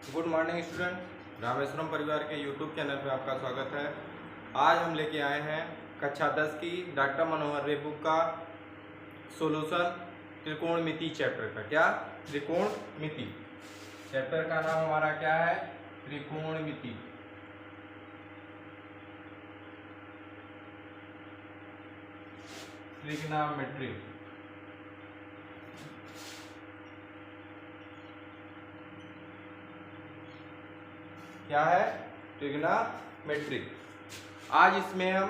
Good morning student, Rameswaram परिवार के YouTube channel पे आपका स्वागत है। आज हम लेके आए हैं कक्षा 10 की डॉक्टर मनोहर रे बुक का सॉल्यूशन त्रिकोणमिति चैप्टर का। क्या? त्रिकोणमिति चैप्टर का नाम हमारा क्या है? त्रिकोणमिति। ट्रिग्नोमेट्री। क्या है? ट्रिग्नोमेट्री। आज इसमें हम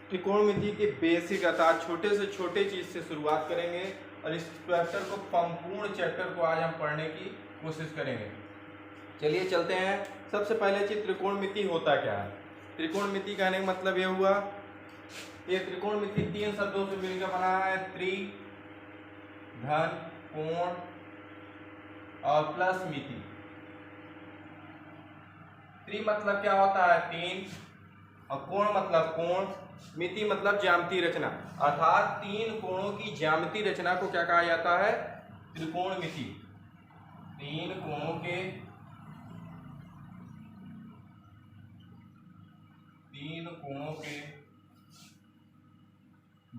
त्रिकोणमिति के बेसिक अर्थात छोटे से छोटे चीज से शुरुआत करेंगे और इस चैप्टर को संपूर्ण चैप्टर को आज हम पढ़ने की कोशिश करेंगे। चलिए चलते हैं। सबसे पहले चीज त्रिकोणमिति होता क्या है। त्रिकोणमिति कहने का मतलब यह हुआ, ये त्रिकोणमिति तीन शब्दों से मिलकर बना है। त्रि, धन, कोण और प्लस मिति। त्रि मतलब क्या होता है? तीन, और कोण मतलब कोण, मिति मतलब ज्यामितीय रचना, अर्थात तीन कोणों की ज्यामितीय रचना को क्या कहा जाता है? त्रिकोणमिति। तीन कोणों के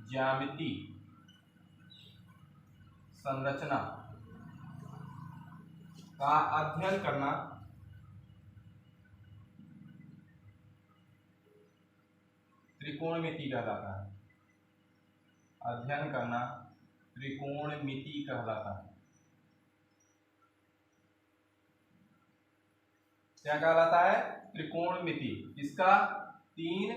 ज्यामितीय संरचना का अध्ययन करना त्रिकोणमिति कहलाता है। अध्ययन करना त्रिकोणमिति कहलाता है। क्या कहलाता है? त्रिकोणमिति। इसका तीन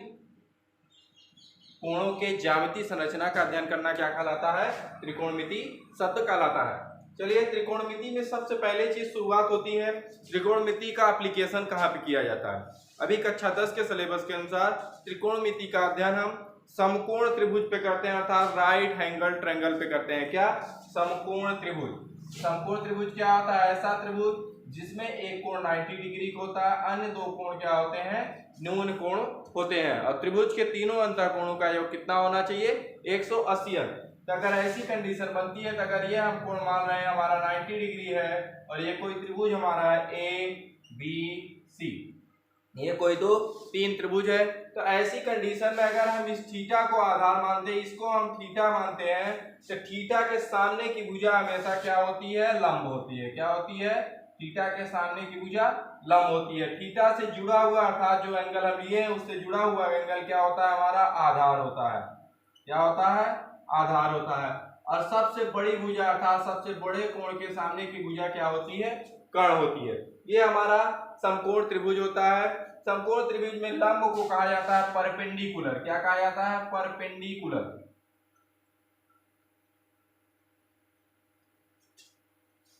कोणों के ज्यामितीय संरचना का अध्ययन करना क्या कहलाता है? त्रिकोणमिति शब्द कहलाता है। चलिए, त्रिकोणमिति में सबसे पहले चीज शुरुआत होती है, त्रिकोणमिति का एप्लीकेशन कहाँ पे किया जाता है। अभी कक्षा 10 के सिलेबस के अनुसार त्रिकोणमिति का अध्ययन हम समकोण त्रिभुज पे करते हैं, अर्थात राइट एंगल ट्रायंगल पे करते हैं। क्या? समकोण त्रिभुज। समकोण त्रिभुज क्या होता है? ऐसा त्रिभुज जिसमें एक कोण 90 डिग्री का होता है, अन्य दो कोण क्या होते हैं? न्यून कोण होते हैं। और त्रिभुज के तीनों अंतःकोणों का योग कितना होना चाहिए? 180 अंश। तो अगर ऐसी कंडीशन बनती है, तो अगर ये हम कोण मान रहे हैं हमारा 90 डिग्री है और ये कोई त्रिभुज हमारा है ए बी सी, ये कोई दो तीन त्रिभुज है, तो ऐसी कंडीशन में अगर हम इस थीटा को आधार मानते हैं, इसको हम थीटा मानते हैं, तो थीटा के सामने की भुजा हमेशा क्या होती है? लंब होती है। क्या होती है? थीटा के सामने की भुजा लंब होती है। थीटा से जुड़ा हुआ अर्थात जो एंगल हम लिए हैं उससे जुड़ा हुआ एंगल क्या होता है? हमारा आधार होता है। क्या होता है? आधार होता है। और सबसे बड़ी भुजा अर्थात सबसे बड़े कोण के सामने की भुजा क्या होती है? कर्ण होती है। ये हमारा समकोण त्रिभुज होता है। समकोण त्रिभुज में लंब को कहा जाता है परपेंडिकुलर। क्या कहा जाता है? परपेंडिकुलर।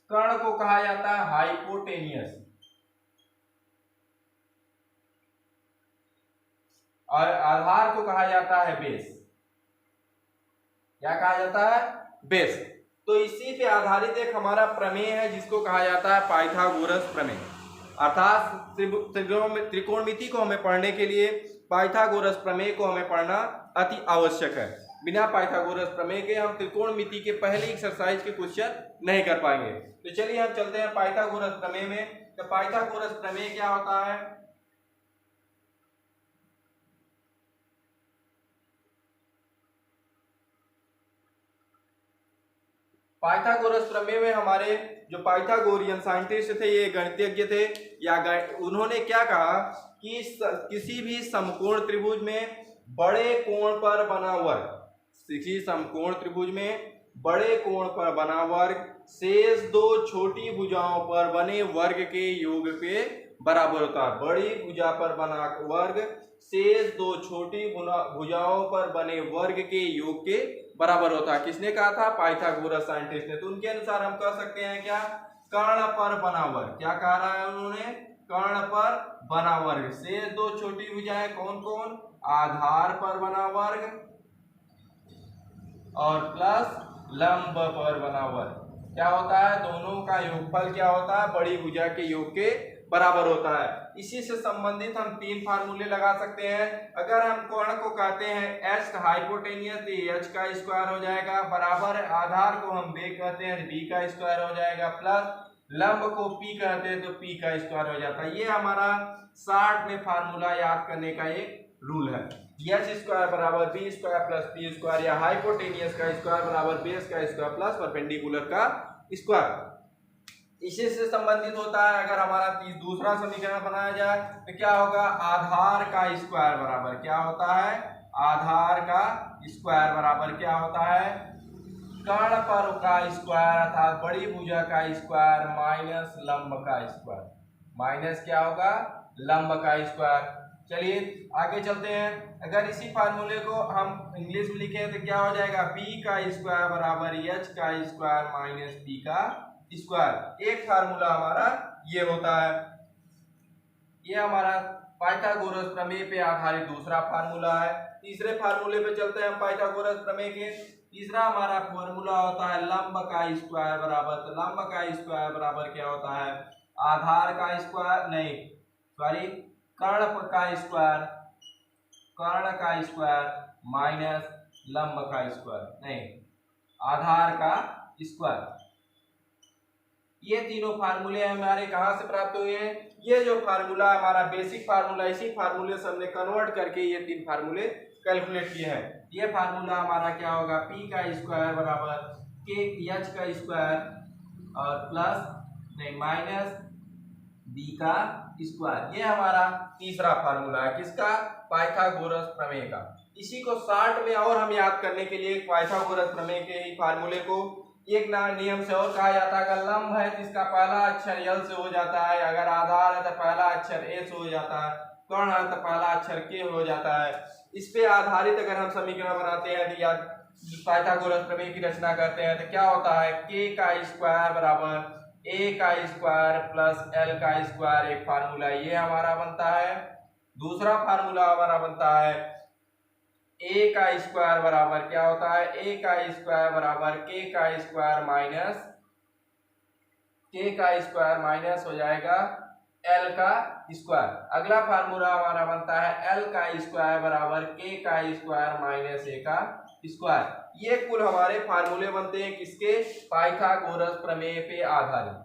कर्ण को कहा जाता है हाइपोटेनियस और आधार को कहा जाता है बेस। क्या कहा जाता है? बेस। तो इसी पे आधारित एक हमारा प्रमेय है जिसको कहा जाता है पाइथागोरस प्रमेय। अर्थात त्रिकोणमिति को हमें पढ़ने के लिए पाइथागोरस प्रमेय को हमें पढ़ना अति आवश्यक है। बिना पाइथागोरस प्रमेय के हम त्रिकोणमिति के पहले एक्सरसाइज के क्वेश्चन नहीं कर पाएंगे। तो चलिए हम चलते हैं पाइथागोरस प्रमेय में। तो पाइथागोरस प्रमेय क्या होता है? पाइथागोरस प्रमेय में हमारे जो पाइथागोरियन साइंटिस्ट थे, ये गणितज्ञ थे, या उन्होंने क्या कहा कि किसी भी समकोण त्रिभुज में बड़े कोण पर बना वर्ग, किसी समकोण त्रिभुज में बड़े कोण पर बना वर्ग शेष दो छोटी भुजाओं पर बने वर्ग के योग के बराबर होता है। बड़ी भुजा पर बना वर्ग शेष दो छोटी भुजाओं पर बने वर्ग के योग के बराबर होता है। किसने कहा था? पाइथागोरस साइंटिस्ट ने। तो उनके अनुसार हम कह सकते हैं क्या? कर्ण पर बना वर्ग। क्या कह रहा है उन्होंने? कर्ण पर बना वर्ग शेष दो छोटी भुजाएं कौन कौन? आधार पर बना वर्ग और प्लस लंब पर बना वर्ग। क्या होता है? दोनों का योगफल क्या होता है? बड़ी भुजा के योग के बराबर होता है। इसी से संबंधित हम तीन फार्मूले लगा सकते हैं। अगर हम कोण को कहते हैं एच हाइपोटेनियस, तो एच का स्क्वायर हो जाएगा, बराबर आधार को हम बी कहते हैं, बी का स्क्वायर हो जाएगा, प्लस लंब को p कहते हैं तो p का स्क्वायर हो जाता है। ये हमारा शॉर्ट में फार्मूला याद करने का एक रूल है। एच स्क्वायर बराबर B square plus P square, या हाइपोटेनियस का स्क्वायर बराबर बेस का स्क्वायर प्लस परपेंडिकुलर का स्क्वायर। इसी से संबंधित होता है। अगर हमारा दूसरा समीकरण बनाया जाए तो क्या होगा, आधार का स्क्वायर बराबर क्या होता है, आधार का स्क्वायर बराबर क्या होता है, कर्ण पर का स्क्वायर अर्थात बड़ी भुजा का स्क्वायर माइनस लंब का स्क्वायर, माइनस क्या होगा, लंब का स्क्वायर। चलिए आगे चलते हैं। अगर इसी फार्मूले को हम इंग्लिश में लिखें तो क्या हो जाएगा, b का स्क्वायर बराबर h का स्क्वायर माइनस p का स्क्वायर। एक फार्मूला हमारा ये होता है। ये हमारा पाइथागोरस प्रमेय पे आधारित दूसरा फार्मूला है। तीसरे फार्मूले पे चलते हैं हम पाइथागोरस प्रमेय के। तीसरा हमारा फार्मूला होता है लंब का स्क्वायर बराबर, तो लंब का स्क्वायर बराबर क्या होता है, आधार का स्क्वायर नहीं सॉरी कर्ण का स्क्वायर, कर्ण का स्क्वायर माइनस लंब का स्क्वायर नहीं आधार का स्क्वायर। ये तीनों फार्मूले हमारे कहां से प्राप्त हुए हैं, ये जो फार्मूला हमारा बेसिक फार्मूला, इसी फार्मूले से हमने कन्वर्ट करके ये तीन फार्मूले कैलकुलेट किए हैं। ये फार्मूला हमारा क्या होगा, p का स्क्वायर बराबर k h का स्क्वायर और प्लस नहीं माइनस b का स्क्वायर। ये हमारा तीसरा फार्मूला है किसका, पाइथागोरस प्रमेय का। इसी को शॉर्ट में और हम याद करने के लिए पाइथागोरस प्रमेय के ही फार्मूले को एक नियम से और कहा जाता है। अगर लंब है तो इसका पहला अक्षर l से हो जाता है, अगर आधार है तो पहला अक्षर a से हो जाता है, कर्ण है तो पहला अक्षर k हो जाता है। इस पे आधारित अगर हम समीकरण बनाते हैं या पाइथागोरस प्रमेय की रचना करते हैं तो क्या होता है, k का स्क्वायर बराबर a का स्क्वायर प्लस l का स्क्वायर, एक फार्मूला ये हमारा बनता है। दूसरा फार्मूला हमारा बनता है a का स्क्वायर बराबर क्या होता है, a का स्क्वायर बराबर k का स्क्वायर माइनस k का स्क्वायर माइनस हो जाएगा l का स्क्वायर। अगला फार्मूला हमारा बनता है l का स्क्वायर बराबर k का स्क्वायर माइनस a का स्क्वायर। ये कुल हमारे फार्मूले बनते हैं किसके, पाइथागोरस प्रमेय पे आधारित।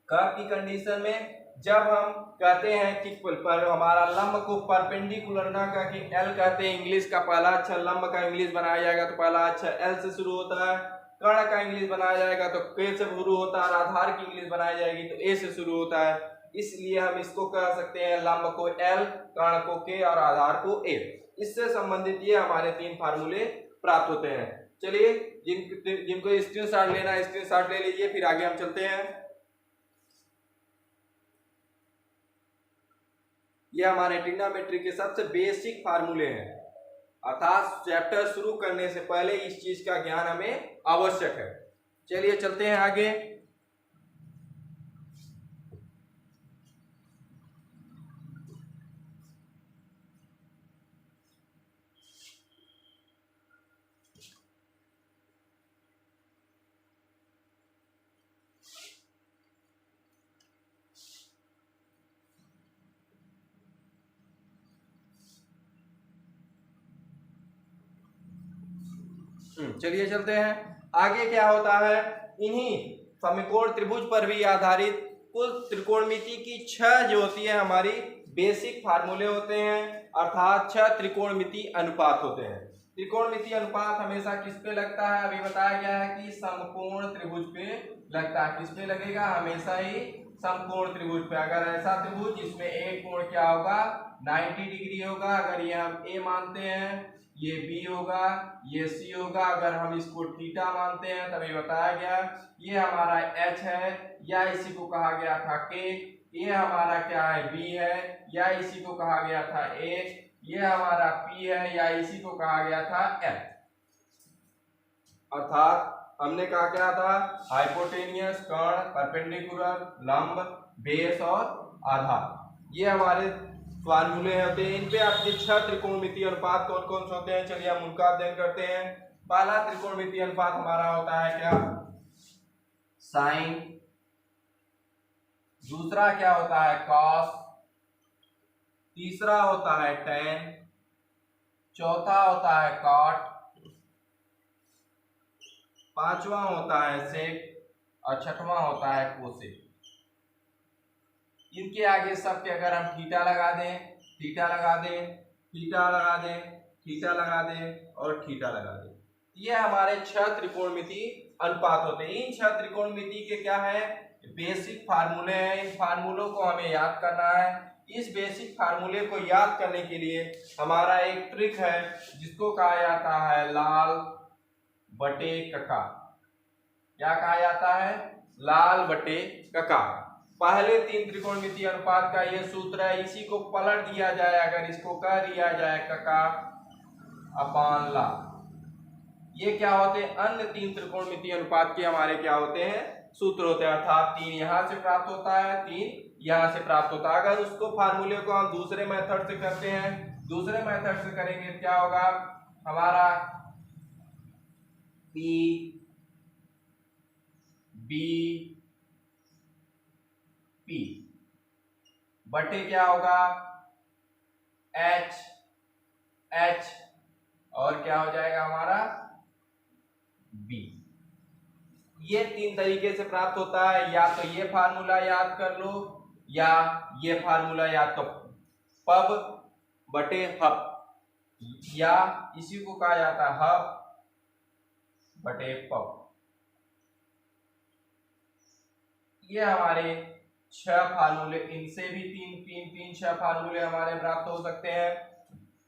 कब की कंडीशन में, जब हम कहते हैं कि पर हमारा लंब को परपेंडिकुलर ना करके l कहते हैं, इंग्लिश का पहला अक्षर लंब का इंग्लिश बनाया जाएगा तो पहला अक्षर l से शुरू होता है, कर्ण का इंग्लिश बनाया जाएगा तो k से शुरू होता है, और आधार की इंग्लिश बनाई जाएगी तो a से शुरू होता है। इसलिए हम इसको कह सकते हैं लंब को l, कर्ण को k और आधार को a। इससे संबंधित ये हमारे तीन फार्मूले प्राप्त होते हैं। चलिए जिनको स्क्रीनशॉट लेना है स्क्रीनशॉट ले लीजिए, फिर आगे हम चलते हैं। ये हमारे ट्रिग्नोमेट्री के सबसे बेसिक फार्मूले हैं, अर्थात चैप्टर शुरू करने से पहले इस चीज का ज्ञान हमें आवश्यक है। चलिए चलते हैं आगे। चलिए चलते हैं आगे। क्या होता है, इन्हीं समकोण त्रिभुज पर भी आधारित कुल त्रिकोणमिति की 6 जो होती है हमारी बेसिक फार्मूले होते हैं, अर्थात 6 त्रिकोणमिति अनुपात होते हैं। त्रिकोणमिति अनुपात हमेशा किस पे लगता है, अभी बताया गया है कि समकोण त्रिभुज पे लगता है। किस पे लगेगा, हमेशा ही समकोण त्रिभुज पे। अगर ऐसा त्रिभुज जिसमें एक कोण क्या होगा, 90 डिग्री होगा, अगर ये हम a मानते हैं, ये b होगा, ये c होगा, अगर हम इसको थीटा मानते हैं तभी बताया गया। ये हमारा h है या इसी को कहा गया था k, ये हमारा क्या है b है या इसी को कहा गया था a, ये हमारा p है या इसी को कहा गया था f। अर्थात हमने कहा क्या था, हाइपोटेनियस, कर्ण, परपेंडिकुलर, लंब, बेस और आधार, ये हमारे फार्मूले होते हैं। इन पे आपके 6 त्रिकोणमितीय अनुपात कौन कौन से होते हैं, चलिए हम उनका अध्ययन करते हैं। पहला त्रिकोणमितीय अनुपात हमारा होता है क्या, साइन। दूसरा क्या होता है, कॉस। तीसरा होता है टेन। चौथा होता है कॉट। पांचवा होता है सेक और छठवां होता है कोसेक। इनके आगे सबके अगर हम थीटा लगा दें, थीटा लगा दें, थीटा लगा दें, थीटा लगा दें और थीटा लगा दें, ये हमारे 6 त्रिकोणमिति अनुपात होते हैं। इन 6 त्रिकोणमिति के क्या है, बेसिक फार्मूले हैं। इन फार्मूलों को हमें याद करना है। इस बेसिक फार्मूले को याद करने के लिए हमारा एक ट्रिक है जिसको कहा जाता है लाल बटे कका। क्या कहा जाता है, लाल बटे कका। पहले 3 त्रिकोणमिति अनुपात का ये सूत्र है, इसी को पलट दिया जाए, अगर इसको कह दिया जाए कका अपान लाल। ये क्या होते हैं, अन्य 3 त्रिकोणमिति अनुपात के हमारे क्या होते हैं, सूत्र होते हैं। अर्थात 3 यहां से प्राप्त होता है, 3 यहां से प्राप्त होता है। अगर उसको फार्मूले को हम दूसरे मेथड से करते हैं, दूसरे मेथड से करेंगे क्या होगा, हमारा P B P बटे क्या होगा H H और क्या हो जाएगा हमारा B। ये 3 तरीके से प्राप्त होता है, या तो ये फार्मूला याद कर लो, या ये फार्मूला याद तो पब बटे हब, या इसी को कहा जाता है हब बटे पब। ये हमारे 6 फार्मूले, इनसे भी 6 फार्मूले हमारे प्राप्त हो सकते हैं।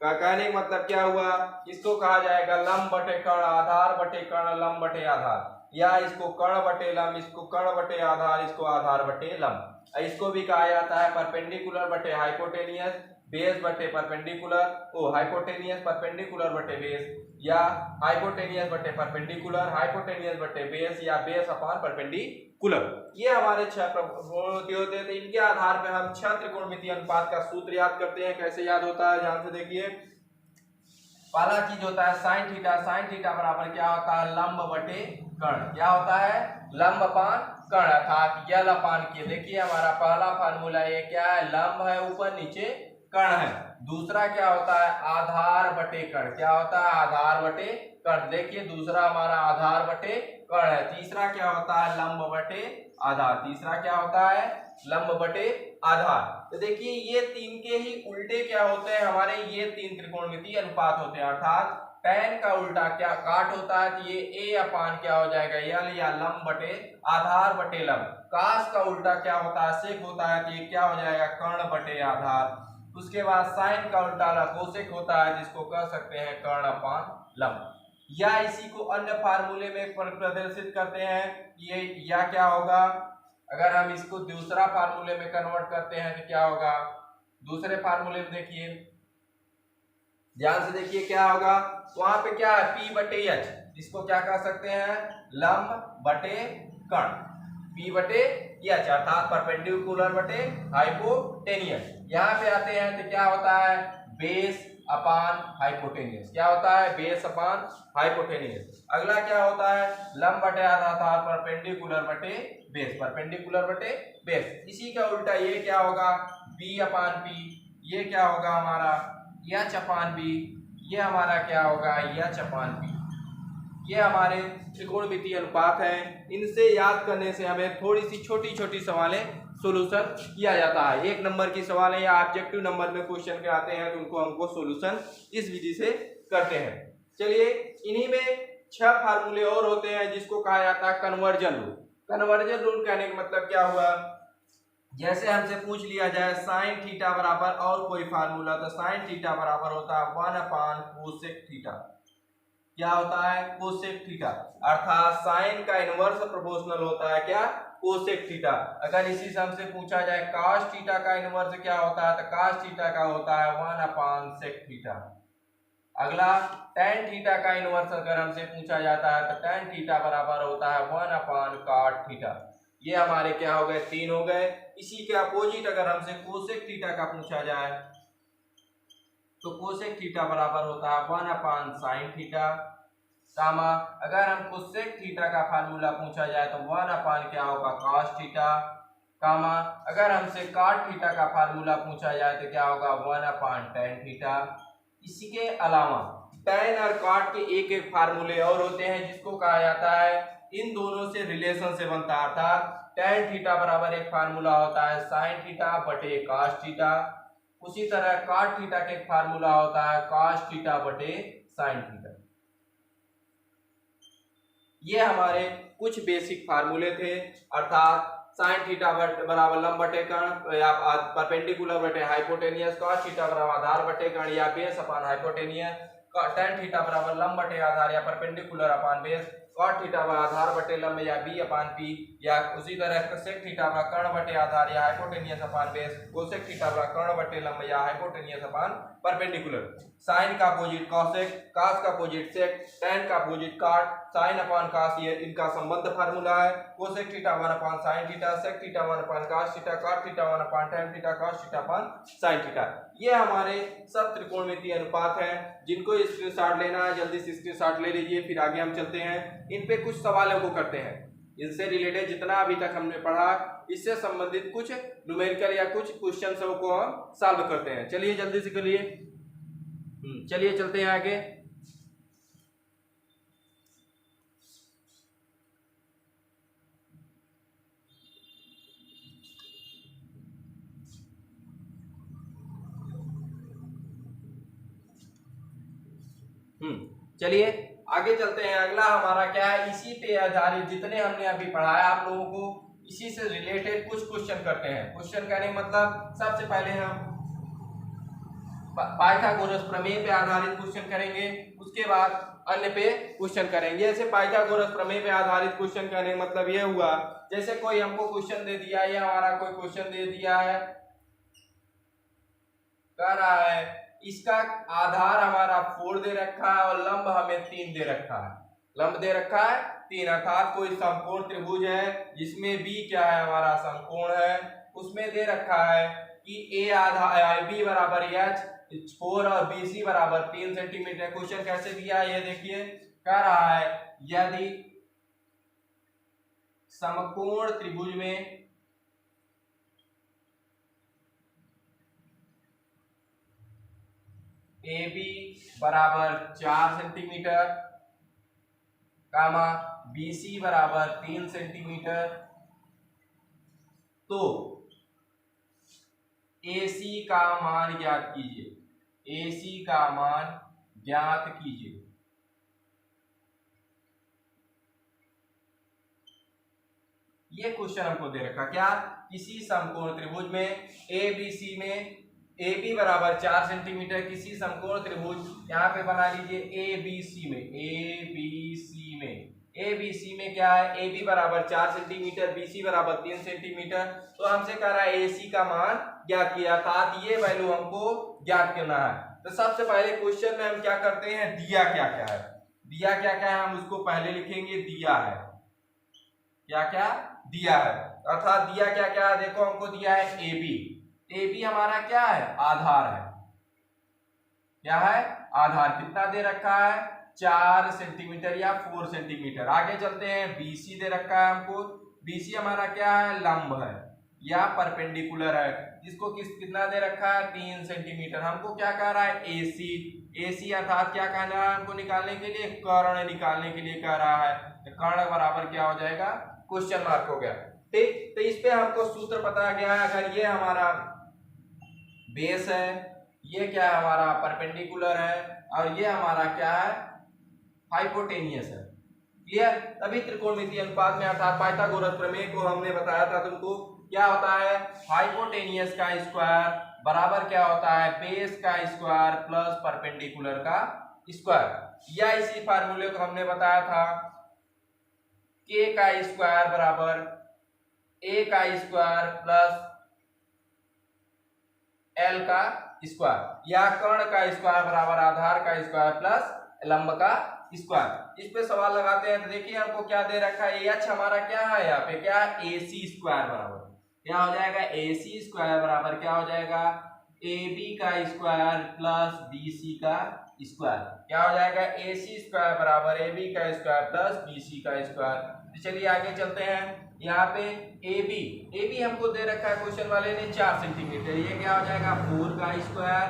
कहने का मतलब क्या हुआ, इसको कहा जाएगा लंब बटे कर्ण, आधार बटे कर्ण, लंब बटे आधार, या इसको कर्ण बटे लंब, इसको कर्ण बटे आधार, इसको आधार बटे लंब। इसको भी कहा जाता है परपेंडिकुलर बटे हाइपोटेनियस, बेस बटे परपेंडिकुलर, हाइपोटेनियस परपेंडिकुलर बटे बेस, या हाइपोटेनियस बटे परपेंडिकुलर, हाइपोटेनियस बटे बेस, या बेस अपॉन परपेंडिकुलर। ये हमारे 6 त्रिकोणमिति होते हैं। इनके आधार पर हम 6 त्रिकोणमिति अनुपात का सूत्र याद करते हैं। कैसे याद होता है, ध्यान से देखिए। पहला चीज होता है साइन थीटा। साइन थीटा बराबर क्या होता है, लंब बटे कर्ण। क्या होता है, लंब अपान कर्ण, अर्थात यल अपान के। देखिए हमारा पहला फार्मूला ये क्या है, लंब है ऊपर, नीचे कर्ण है। दूसरा क्या होता है, आधार बटे कर्ण। क्या होता है, आधार बटे कर्ण। देखिए दूसरा हमारा आधार बटे कर्ण है। तीसरा क्या होता है, लंब बटे आधार। तीसरा क्या होता है, लंब बटे आधार। तो देखिए ये 3 के ही उल्टे क्या होते हैं, हमारे ये 3 त्रिकोणमिति अनुपात होते हैं। अर्थात tan का उल्टा क्या काट होता है, तो ये a अपान क्या हो जाएगा यल, या लंब बटे आधार बटे लंब। कास का उल्टा क्या होता है, सेक होता है, तो ये क्या हो जाएगा कर्ण बटे आधार। उसके बाद साइन का उल्टा कोसेक होता है, जिसको कह सकते हैं कर्ण अपान लंब। या इसी को अन्य फार्मूले में प्रदर्शित करते हैं, ये या क्या होगा, अगर हम इसको दूसरा फार्मूले में कन्वर्ट करते हैं तो क्या होगा, दूसरे फार्मूले में देखिए, ध्यान से देखिए क्या होगा, वहां पे क्या है P बटे H, इसको क्या कह सकते हैं, लंब बटे कर्ण। P बटे H अर्थात परपेंडिकुलर बटे हाइपोटेनियस। यहाँ पे आते हैं तो क्या होता है, बेस अपान हाइपोटेनियस। क्या होता है, बेस अपान हाइपोटेनियस। अगला क्या होता है, लंब बटे आधार, परपेंडिकुलर बटे बेस, परपेंडिकुलर बटे बेस। इसी का उल्टा ये क्या होगा, B अपान P। ये क्या होगा हमारा H अपान B। ये हमारा क्या होगा, H अपान B। ये हमारे त्रिकोणमिति अनुपात हैं। इनसे याद करने से हमें थोड़ी सी छोटी छोटी सवालें सोल्यूशन किया जाता है। 1 नंबर की सवालें या ऑब्जेक्टिव नंबर में क्वेश्चन के आते हैं तो उनको हमको सोल्यूशन इस विधि से करते हैं। चलिए इन्हीं में 6 फार्मूले और होते हैं जिसको कहा जाता है कन्वर्जन रूल। कन्वर्जन रूल कहने का मतलब क्या हुआ, जैसे हमसे पूछ लिया जाए साइन थीटा बराबर और कोई फार्मूला, तो साइन थीटा बराबर होता है 1 अपान कोसेक थीटा। क्या होता है, कोसेक थीटा। अर्थात साइन का इनवर्स प्रोपोर्शनल होता है क्या, कोसेक थीटा। अगर इसी से हमसे पूछा जाए कॉस थीटा का इनवर्स क्या होता है, तो कॉस थीटा का होता है 1 अपान सेक थीटा। अगला tan थीटा का इनवर्स अगर हमसे पूछा जाता है तो tan थीटा बराबर होता है 1 अपान cot थीटा। ये हमारे क्या हो गए, 3 हो गए। इसी के अपोजिट अगर हमसे कोसेक थीटा का पूछा जाए तो कोसेक थीटा बराबर होता है 1 अपान साइन थीटा, कामा अगर हम कोसेक थीटा का फार्मूला पूछा जाए तो 1 अपान क्या होगा cos थीटा, कामा अगर हमसे cot थीटा का फार्मूला पूछा जाए तो क्या होगा 1 अपान tan थीटा। इसी के अलावा tan और cot के एक एक फार्मूले और होते हैं जिसको कहा जाता है इन दोनों से रिलेशन से बनता है, अर्थात tan थीटा बराबर एक फार्मूला होता है sin थीटा बटे cos थीटा, उसी तरह cot थीटा का एक फार्मूला होता है cos थीटा बटे sin थीटा। ये हमारे कुछ बेसिक फार्मूले थे, अर्थात sin थीटा बराबर लंब बटे कर्ण या परपेंडिकुलर बटे हाइपोटेनियस, cos थीटा बराबर आधार बटे कर्ण या base upon hypotenuse, tan theta बराबर लंब बटे आधार या परपेंडिकुलर अपान बेस, cot थीटा बराबर आधार बटे लंब या b अपान p, या उसी तरह sec थीटा बराबर कर्ण बटे आधार या हाइपोटेनियस अपान बेस, cosec थीटा बराबर कर्ण बटे लंब या हाइपोटेनियस अपान परपेंडिकुलर, sin का अपोजिट cosec, cos का अपोजिट sec, tan का अपोजिट cot, sin अपान cos ये इनका संबंध फार्मूला है, cosec थीटा 1 अपान sin थीटा, sec थीटा 1 अपान cos थीटा, cot थीटा 1 अपान tan theta, cos theta upon sin theta. ये हमारे सब त्रिकोणमितीय अनुपात हैं, जिनको स्क्रीनशॉट लेना है जल्दी से स्क्रीनशॉट ले लीजिए। फिर आगे हम चलते हैं, इन पे कुछ सवालों को करते हैं, इनसे रिलेटेड जितना अभी तक हमने पढ़ा इससे संबंधित कुछ न्यूमेरिकल या कुछ क्वेश्चंस को हम सॉल्व करते हैं। चलिए जल्दी से करिए, चलिए चलते हैं आगे। चलिए आगे चलते हैं। अगला हमारा क्या है, इसी पे आधारित जितने हमने अभी पढ़ाया आप लोगों को, इसी से रिलेटेड कुछ क्वेश्चन करते हैं। क्वेश्चन करने मतलब सबसे पहले हम पाइथागोरस प्रमेय पे आधारित क्वेश्चन करेंगे, उसके बाद अन्य पे क्वेश्चन करेंगे। जैसे पाइथागोरस प्रमेय पे आधारित क्वेश्चन करने मतलब ये हुआ, जैसे कोई हमको क्वेश्चन दे दिया, ये हमारा कोई क्वेश्चन दे दिया है, कह रहा है इसका आधार हमारा 4 दे रखा है और लंब हमें 3 दे रखा है, लंब दे रखा है 3, अर्थात कोई समकोण त्रिभुज है जिसमें b क्या है हमारा समकोण है, उसमें दे रखा है कि a आधार b बराबर h 4 और bc बराबर 3 सेंटीमीटर। क्वेश्चन कैसे दिया है ये देखिए, कह रहा है यदि समकोण त्रिभुज में AB बराबर 4 सेंटीमीटर, कामा BC बराबर 3 सेंटीमीटर, तो AC का मान ज्ञात कीजिए, AC का मान ज्ञात कीजिए। ये क्वेश्चन हमको दे रखा, क्या किसी समकोण त्रिभुज में ABC में AB बराबर 4 सेंटीमीटर, किसी समकोण त्रिभुज यहाँ पे बना लीजिए ABC में क्या है, AB बराबर 4 सेंटीमीटर, BC बराबर 3 सेंटीमीटर, तो हमसे कह रहा है AC का मान ज्ञात किया, अर्थात ये वैल्यू हमको ज्ञात करना है। तो सबसे पहले क्वेश्चन में हम क्या करते हैं, दिया क्या क्या है, दिया क्या क्या है हम उसको पहले लिखेंगे, दिया है क्या क्या दिया है, अर्थात दिया क्या क्या है, देखो हमको दिया है AB हमारा क्या है, आधार है, क्या है आधार, कितना दे रखा है 4 सेंटीमीटर या 4 सेंटीमीटर। आगे चलते हैं, BC दे रखा है हमको, BC हमारा क्या है, लंब है या परपेंडिकुलर है, जिसको कितना दे रखा है 3 सेंटीमीटर। हमको क्या कह रहा है AC अर्थात क्या कहना है हमको निकालने के लिए, कर्ण निकालने के लिए कह रहा है, तो कर्ण बराबर क्या हो जाएगा, क्वेश्चन मार्क हो गया। ठीक, तो इस पे हमको सूत्र पता गया है, अगर ये हमारा बेस है, ये क्या है हमारा परपेंडिकुलर है, और ये हमारा क्या है हाइपोटेनियस है, क्लियर। तभी त्रिकोणमितीय अनुपात में अर्थात पाइथागोरस प्रमेय को हमने बताया था तुमको, क्या होता है हाइपोटेनियस का स्क्वायर बराबर क्या होता है, बेस का स्क्वायर प्लस परपेंडिकुलर का स्क्वायर, या इसी फार्मूले को हमने बताया था k का स्क्वायर बराबर a का स्क्वायर प्लस l का स्क्वायर, या कर्ण का स्क्वायर बराबर आधार का स्क्वायर प्लस लंब का स्क्वायर। इस पे सवाल लगाते हैं, तो देखिए हमको क्या दे रखा है, h हमारा क्या है यहाँ पे, क्या है AC स्क्वायर बराबर क्या हो जाएगा, AC स्क्वायर बराबर क्या हो जाएगा, AB का स्क्वायर प्लस BC का स्क्वायर, क्या हो जाएगा AC स्क्वायर बराबर AB का स्क्वायर प्लस BC का स्क्वायर। तो चलिए आगे चलते हैं, यहाँ पे AB हमको दे रखा है क्वेश्चन वाले ने 4 सेंटीमीटर, ये क्या हो जाएगा 4 का स्क्वायर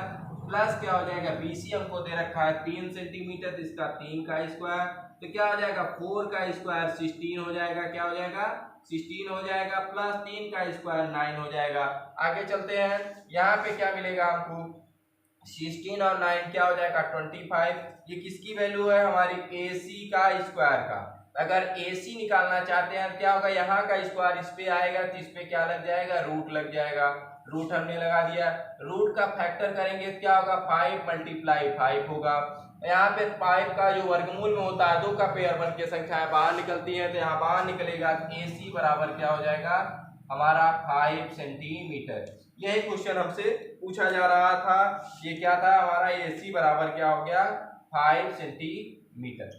प्लस क्या हो जाएगा BC हमको दे रखा है 3 सेंटीमीटर, तो इसका 3 का स्क्वायर, तो क्या हो जाएगा 4 का स्क्वायर 16 हो जाएगा, क्या हो जाएगा 16 हो जाएगा, प्लस 3 का स्क्वायर 9 हो जाएगा। आगे चलते हैं, यहाँ पे क्या मिलेगा हमको 16 और 9 क्या हो जाएगा 25। ये किसकी वैल्यू है हमारी AC का स्क्वायर का। अगर AC निकालना चाहते हैं क्या होगा, यहाँ का स्क्वायर इस पे आएगा तो इस पे क्या लग जाएगा रूट लग जाएगा, रूट हमने लगा दिया। रूट का फैक्टर करेंगे तो क्या होगा 5 × 5 होगा। यहाँ पे 5 का जो वर्गमूल में होता है 2 का पेयर बन के संख्याएं बाहर निकलती है, तो यहाँ बाहर निकलेगा AC बराबर क्या हो जाएगा हमारा 5 सेंटीमीटर। यही क्वेश्चन हमसे पूछा जा रहा था। ये क्या था हमारा AC बराबर क्या हो गया 5 सेंटीमीटर।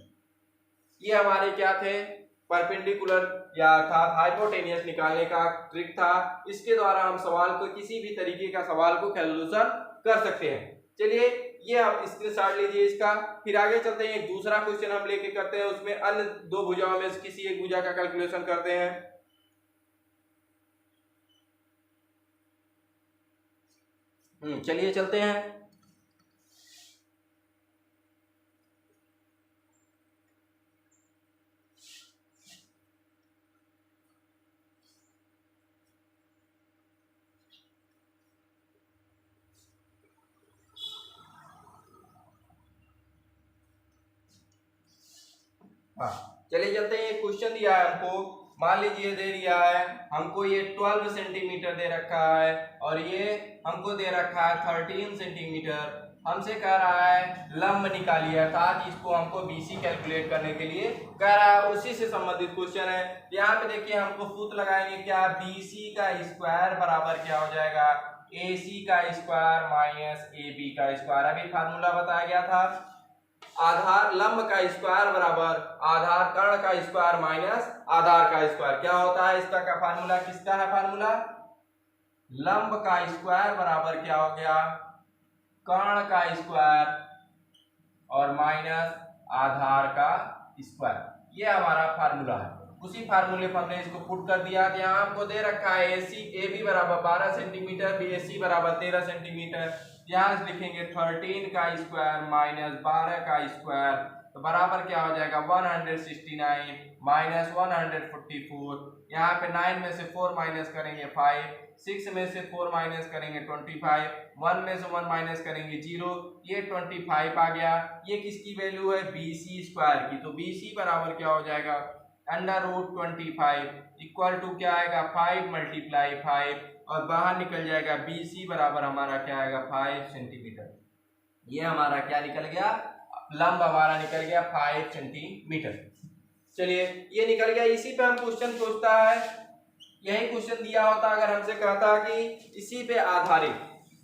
ये हमारे क्या थे परपेंडिकुलर या था हाइपोटेनियस निकालने का ट्रिक था। इसके द्वारा हम सवाल को किसी भी तरीके का सवाल को कैलकुलेशन कर सकते हैं। चलिए ये आप स्क्रीनशॉट लीजिए इसका। फिर आगे चलते हैं, एक दूसरा क्वेश्चन हम लेके करते हैं, उसमें अन्य दो भुजाओं में से किसी एक भुजा का कैलकुलेशन करते हैं। चलिए चलते हैं। हाँ चलिए चलते हैं। क्वेश्चन दिया है हमको, मान लीजिए दे दिया है हमको ये 12 सेंटीमीटर दे रखा है और ये हमको दे रखा है 13 सेंटीमीटर। हमसे कह रहा है लंब निकालिए, अर्थात इसको हमको BC कैलकुलेट करने के लिए कह रहा है, उसी से संबंधित क्वेश्चन है। यहाँ पे देखिए हमको सूत्र लगाएंगे क्या, BC का स्क्वायर बराबर क्या हो जाएगा AC का स्क्वायर माइनस AB का स्क्वायर। अभी फार्मूला बताया गया था, आधार लंब का स्क्वायर बराबर आधार कर्ण का स्क्वायर माइनस आधार का स्क्वायर। क्या होता है इसका का फार्मूला, किसका है फार्मूला, लंब का स्क्वायर बराबर क्या हो गया कर्ण का स्क्वायर और माइनस आधार का स्क्वायर। ये हमारा फार्मूला है। उसी फार्मूले पर हमने इसको पुट कर दिया। यहाँ हमको दे रखा है AB बराबर 12 सेंटीमीटर, BC बराबर 13 सेंटीमीटर। यहाँ से लिखेंगे 13 का स्क्वायर माइनस 12 का स्क्वायर, तो बराबर क्या हो जाएगा 169 माइनस 144। यहाँ पे 9 में से 4 माइनस करेंगे 5, 6 में से 4 माइनस करेंगे 25, 1 में से 1 माइनस करेंगे 0, ये 25 आ गया। ये किसकी वैल्यू है BC स्क्वायर की, तो BC बराबर क्या हो जाएगा √25 इक्वल टू क्या आएगा 5 × 5 और बाहर निकल जाएगा BC बराबर हमारा क्या आएगा 5 सेंटीमीटर। ये हमारा क्या निकल गया, लंब हमारा निकल गया 5 सेंटीमीटर। चलिए ये निकल गया। इसी पे हम क्वेश्चन पूछता है, यही क्वेश्चन दिया होता अगर हमसे कहता कि इसी पे आधारित,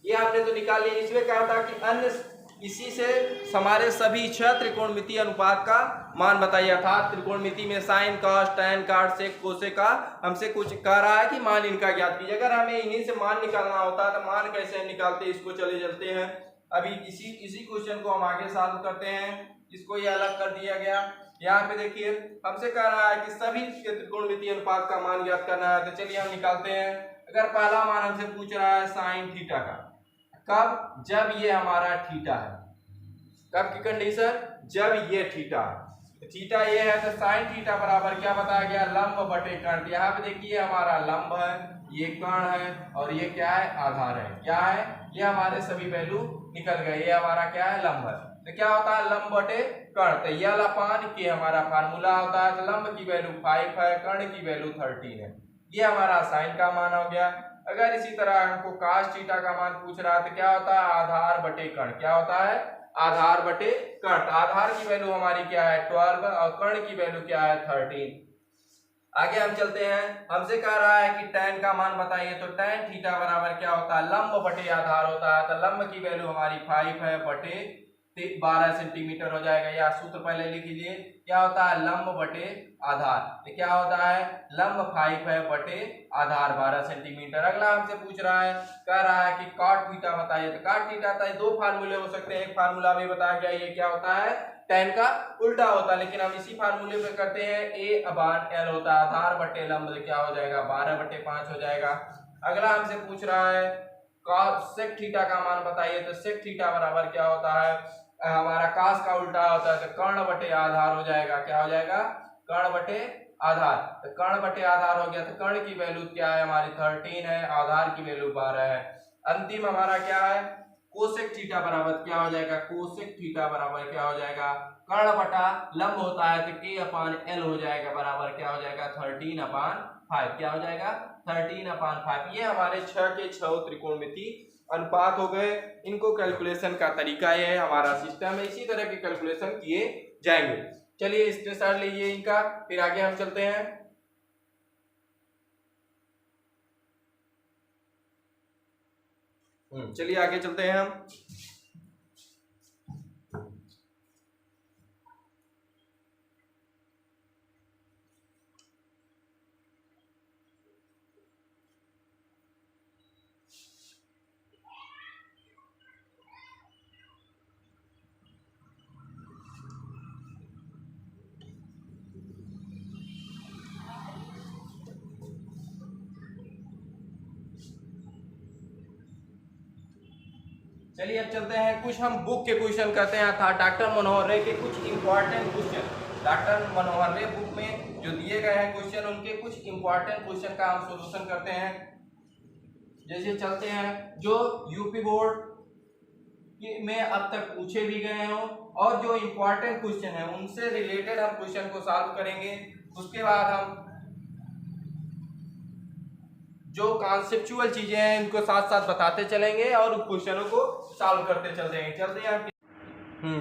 ये हमने तो निकाल लिया, इसमें कहा था कि अन्य इसी से हमारे सभी 6 त्रिकोणमितीय अनुपात का मान बताइए, अर्थात त्रिकोणमिति में sine cos tan cot sec cosec का हमसे कुछ कह रहा है कि मान इनका ज्ञात कीजिए। अगर हमें इन्हीं से मान निकालना होता तो मान कैसे निकालते, इसको चले चलते हैं। अभी इसी क्वेश्चन को हम आगे सॉल्व करते हैं। इसको ये अलग कर दिया गया। यहाँ पे देखिए हमसे कह रहा है कि सभी त्रिकोणमितीय अनुपात का मान ज्ञात करना है, तो चलिए हम निकालते हैं। अगर पहला मान हमसे पूछ रहा है साइन थीटा का, कब, जब ये हमारा थीटा है, कब की कंडीशन, जब ये थीटा है। थीटा ये है तो साइन थीटा बराबर क्या बताया गया लंब बटे कर्ण। यहाँ पे देखिए हमारा लंब है, ये कर्ण है और ये क्या है आधार है। क्या है, ये हमारे सभी वैल्यू निकल गए। ये हमारा क्या है लंब है, तो क्या होता है लंब बटे कर्ण, तो ये लपान के हमारा फार्मूला होता है। तो लंब की वैल्यू 5 है, कर्ण की वैल्यू 13 है। ये हमारा साइन का मान हो गया। अगर इसी तरह हमको cos थीटा का मान पूछ रहा है तो क्या होता है आधार बटे कर्ण। क्या होता है आधार बटे कर्ण। आधार की वैल्यू हमारी क्या है 12 और कर्ण की वैल्यू क्या है 13। आगे हम चलते हैं। हमसे कह रहा है कि tan का मान बताइए, तो tan थीटा बराबर क्या होता है लंब बटे आधार होता है। तो लंब की वैल्यू हमारी 5 है बटे 12 सेंटीमीटर हो जाएगा। या सूत्र पहले लिख लीजिए, क्या होता है लंब बटे आधार, तो क्या होता है लंब 5 है बटे आधार 12 सेंटीमीटर। अगला हमसे पूछ रहा है, कह रहा है कि cot थीटा बताइए। तो cot थीटा का दो फार्मूले हो सकते हैं। एक फार्मूला भी बताया गया, ये क्या होता है tan का उल्टा होता है, लेकिन हम इसी फार्मूले पे करते हैं। A/L होता है आधार बटे लंब, क्या हो जाएगा 12/5 हो जाएगा। अगला हमसे पूछ रहा है सेक थीटा का मान बताइए, तो सेक थीटा बराबर क्या होता है, हमारा कास का उल्टा होता है, तो कर्ण बटे आधार हो जाएगा, क्या हो जाएगा, कर्ण बटे आधार। तो कर्ण बटे आधार हो गया, तो कर्ण की वैल्यू क्या है हमारी 13 है, आधार की वैल्यू 12 है। अंतिम हमारा क्या है, कोसेक थीटा बराबर क्या हो जाएगा, कोसेक थीटा बराबर क्या हो जाएगा, कर्ण बटा लंब होता है, तो k/l हो जाएगा, बराबर क्या हो जाएगा 13/5, क्या हो जाएगा 13/5। ये हमारे 6 के 6 त्रिकोणमिति अनुपात हो गए। इनको कैलकुलेशन का तरीका ये है, हमारा सिस्टम है, इसी तरह के कैलकुलेशन किए जाएंगे। चलिए स्क्रीनशॉट लीजिए इनका, फिर आगे हम चलते हैं। चलिए आगे चलते हैं हम। चलिए अब चलते हैं, कुछ हम बुक के क्वेश्चन करते हैं, था डॉक्टर मनोहर रे के कुछ इंपॉर्टेंट क्वेश्चन। डॉक्टर मनोहर रे बुक में जो दिए गए हैं क्वेश्चन, उनके कुछ इंपॉर्टेंट क्वेश्चन का हम सॉल्यूशन करते हैं। जैसे चलते हैं, जो यूपी बोर्ड में अब तक पूछे भी गए हो और जो इंपॉर्टेंट क्वेश्चन है उनसे रिलेटेड हम क्वेश्चन को सॉल्व करेंगे। उसके बाद हम जो कॉन्सेप्चुअल चीजें हैं इनको साथ साथ बताते चलेंगे और क्वेश्चनों को सॉल्व करते चलते हैं। चलते हैं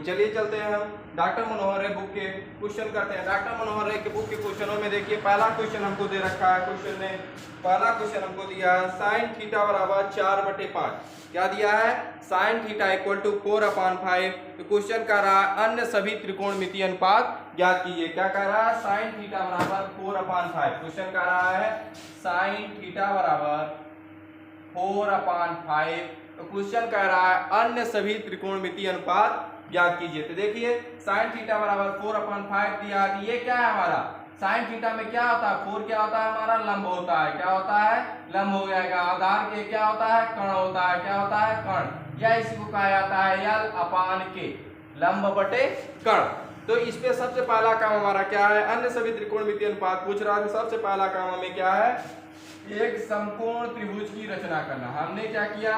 चलिए चलते हैं हम डॉक्टर मनोहर रे बुक के क्वेश्चन करते हैं। डॉक्टर मनोहर रे के बुक के क्वेश्चनों में देखिए, पहला क्वेश्चन हमको दे रखा है, क्वेश्चन ने पहला क्वेश्चन हमको दिया है साइन थीटा बराबर 4/5। क्या दिया है, साइन थीटा इक्वल टू 4/5। तो क्वेश्चन कह रहा है अन्य सभी त्रिकोणमितीय अनुपात ज्ञात कीजिए। क्या कह रहा है, साइन थीटा बराबर 4/5। क्वेश्चन कह रहा है साइन थीटा बराबर 4/5। तो क्वेश्चन कह रहा है अन्य सभी त्रिकोणमितीय अनुपात ज्ञात कीजिए। तो देखिए साइन थीटा बराबर 4/5 दिया है। ये क्या है हमारा, साइन थीटा में क्या होता है, 4 क्या होता है हमारा, लंब होता है, क्या होता है, लंब हो जाएगा। आधार के क्या होता है, कर्ण होता है, क्या होता है, कर्ण, या इसी को कहा जाता है l/k, लंब बटे कर्ण। तो इस पे सबसे पहला काम हमारा क्या है, अन्य सभी त्रिकोणमितीय अनुपात पूछ रहा है। सबसे पहला काम हमें क्या है, एक समकोण त्रिभुज की रचना करना। हमने क्या किया,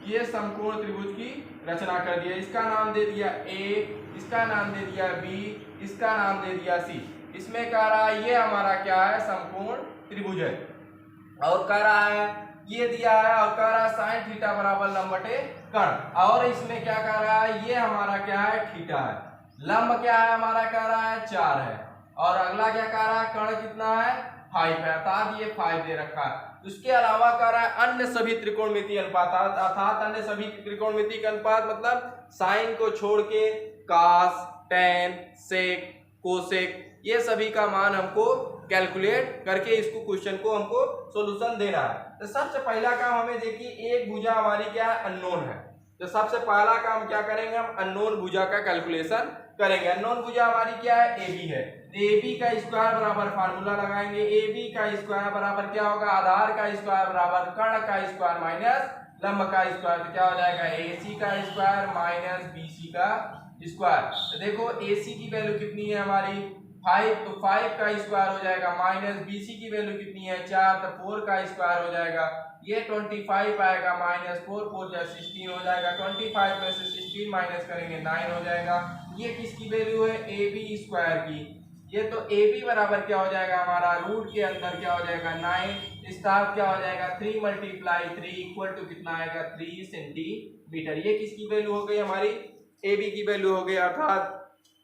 ये समकोण त्रिभुज की रचना कर दिया। इसका नाम दे दिया ए, इसका नाम दे दिया बी, इसका नाम दे दिया सी। इसमें कह रहा है ये हमारा क्या है, समकोण त्रिभुज है। और कह रहा है ये दिया है, और कह रहा है साइन थीटा बराबर लंब बटे कर्ण। और इसमें क्या कह रहा है, ये हमारा क्या है, थीटा है। लंब क्या है हमारा, कह रहा है 4 है। और अगला क्या कह रहा है, कर्ण कितना है, 5 है, अर्थात ये 5 दे रखा है। उसके अलावा कह रहा है अन्य सभी त्रिकोणमितीय अनुपात, अर्थात अन्य सभी त्रिकोणमितीय का अनुपात मतलब साइन को छोड़ के कास, टेन, सेक, कोसेक, ये सभी का मान हमको कैलकुलेट करके इसको क्वेश्चन को हमको सॉल्यूशन देना है। तो सबसे पहला काम हमें देखिए, एक भुजा हमारी क्या है, अननोन है। तो सबसे पहला काम क्या करेंगे, हम अननोन भुजा का कैलकुलेशन करेंगे। अननोन भुजा हमारी क्या है, AB है। AB का स्क्वायर बराबर फार्मूला लगाएंगे। AB का स्क्वायर बराबर क्या होगा, आधार का स्क्वायर बराबर कर्ण का स्क्वायर माइनस लंब का स्क्वायर। तो क्या हो जाएगा, AC का स्क्वायर माइनस BC का स्क्वायर। तो देखो AC की वैल्यू कितनी है हमारी 5, तो 5 का स्क्वायर हो जाएगा, माइनस BC की वैल्यू कितनी है 4, तो 4 का स्क्वायर हो जाएगा। ये 25 आएगा, माइनस 4 4 जा 16 हो जाएगा। 25 में से 16 माइनस करेंगे 9 हो जाएगा। ये किसकी वैल्यू है, AB स्क्वायर की। ये तो AB बराबर क्या हो जाएगा हमारा, रूट के अंदर क्या हो जाएगा 9, स्टार क्या हो जाएगा 3 × 3 इक्वल टू कितना आएगा 3 सेंटीमीटर। ये किसकी वैल्यू हो गई हमारी, AB की वैल्यू हो गई। अर्थात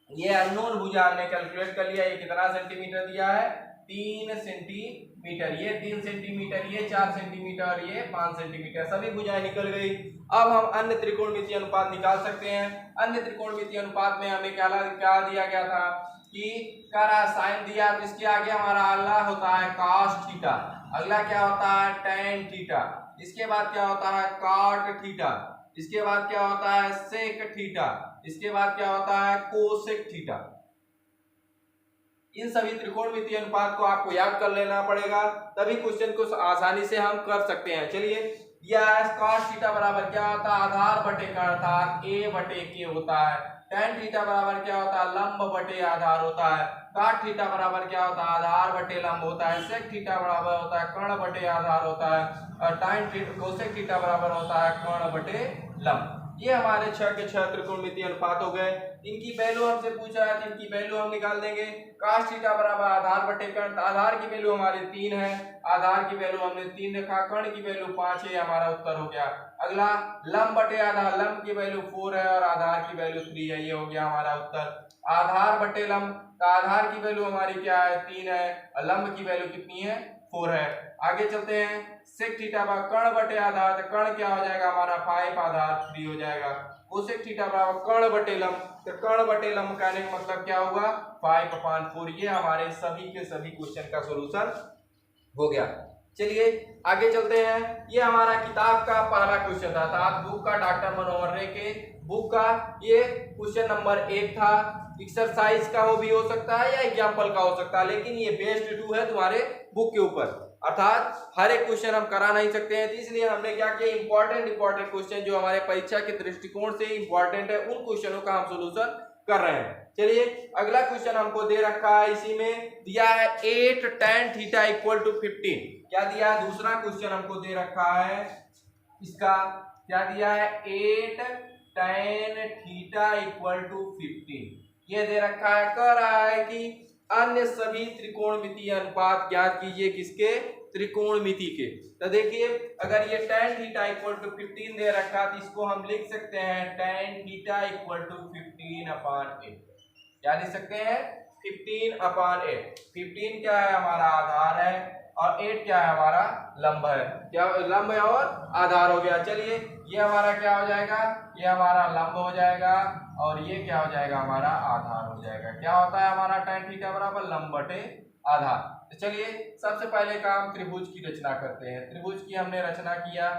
ये अननोन भुजा हमने कैलकुलेट कर लिया। ये कितना सेंटीमीटर दिया है, 3 सेंटीमीटर। ये 3 सेंटीमीटर, ये 4 सेंटीमीटर, ये 5 सेंटीमीटर, सभी भुजाएं निकल गई। अब हम अन्य त्रिकोणमितीय अनुपात निकाल सकते हैं। अन्य त्रिकोणमितीय अनुपात में हमें क्या दिया गया था कि कह रहा साइन दिया, तो इसके आगे हमारा अगला होता है cos थीटा, अगला क्या होता है tan थीटा, इसके बाद क्या होता है cot थीटा, इसके बाद क्या होता है sec थीटा, इसके बाद क्या होता है cosec थीटा। इन सभी त्रिकोणमितीय अनुपात को आपको याद कर लेना पड़ेगा, तभी क्वेश्चन को आसानी से हम कर सकते हैं। चलिए दिया है cos थीटा बराबर क्या होता है आधार बटे कर्ण अर्थात a बटे k होता है। tan थीटा बराबर क्या होता है लंब बटे आधार होता है। cot थीटा बराबर क्या होता है आधार बटे लंब होता है। sec थीटा बराबर होता है कर्ण बटे आधार होता है। और tan थीटा cosec थीटा बराबर होता है कर्ण बटे लंब। ये हमारे 6 के 6 त्रिकोणमितीय अनुपात हो गए। इनकी वैल्यू हमसे पूछा है तो इनकी वैल्यू हम निकाल देंगे। cos थीटा बराबर आधार बटे कर्ण, आधार की वैल्यू हमारी 3 है, आधार की वैल्यू हमने 3 रखा, कर्ण की वैल्यू 5 है, हमारा उत्तर हो गया। अगला लंब बटे आधार, लंब की वैल्यू 4 है और आधार की वैल्यू 3 है, ये हो गया हमारा उत्तर। आधार बटे लंब, तो आधार की वैल्यू हमारी क्या है 3 है और लंब की वैल्यू कितनी है 4 है। आगे चलते हैं sec थीटा बराबर कर्ण बटे आधार, तो कर्ण क्या हो जाएगा हमारा 5 आधार 3 हो जाएगा। cosec थीटा बराबर कर्ण बटे लंब, तो कर्ण बटे लंब कहने का मतलब क्या होगा 5/4। ये हमारे सभी के सभी क्वेश्चन का सॉल्यूशन हो गया। चलिए आगे चलते हैं। ये हमारा किताब का पहला क्वेश्चन था अर्थात बुक का डॉक्टर मनोहर रे के बुक का ये क्वेश्चन नंबर 1 था। एक्सरसाइज का वो भी हो सकता है या एग्जाम्पल का हो सकता है, लेकिन ये बेस्ड टू है तुम्हारे बुक के ऊपर, अर्थात हर एक क्वेश्चन हम करा नहीं सकते हैं। तो इसलिए हमने क्या किया इंपॉर्टेंट क्वेश्चन जो हमारे परीक्षा के दृष्टिकोण से इंपॉर्टेंट है उन क्वेश्चनों का हम सोल्यूशन कर रहे हैं। चलिए अगला क्वेश्चन हमको दे रखा है, इसी में दिया है 8 tan थीटा इक्वल टू 15। क्या दिया है दूसरा क्वेश्चन हमको दे रखा है, इसका क्या दिया है 8 tan थीटा इक्वल टू 15 ये दे रखा है। कह रहा है कि अन्य सभी त्रिकोणमितीय अनुपात ज्ञात कीजिए किसके त्रिकोणमिति के। तो देखिए अगर ये tan थीटा इक्वल टू 15 दे रखा तो इसको हम लिख सकते हैं tan थीटा इक्वल टू 15/8। क्या लिख सकते हैं 15/8। 15 क्या है हमारा आधार है और 8 क्या है हमारा लंब है, क्या लंब है और आधार हो गया। चलिए ये हमारा क्या हो जाएगा, ये हमारा लंब हो जाएगा और ये क्या हो जाएगा हमारा आधार हो जाएगा। क्या होता है हमारा tan थीटा बराबर लंब बटे आधार। तो चलिए सबसे पहले काम त्रिभुज की रचना करते हैं। त्रिभुज की हमने रचना किया,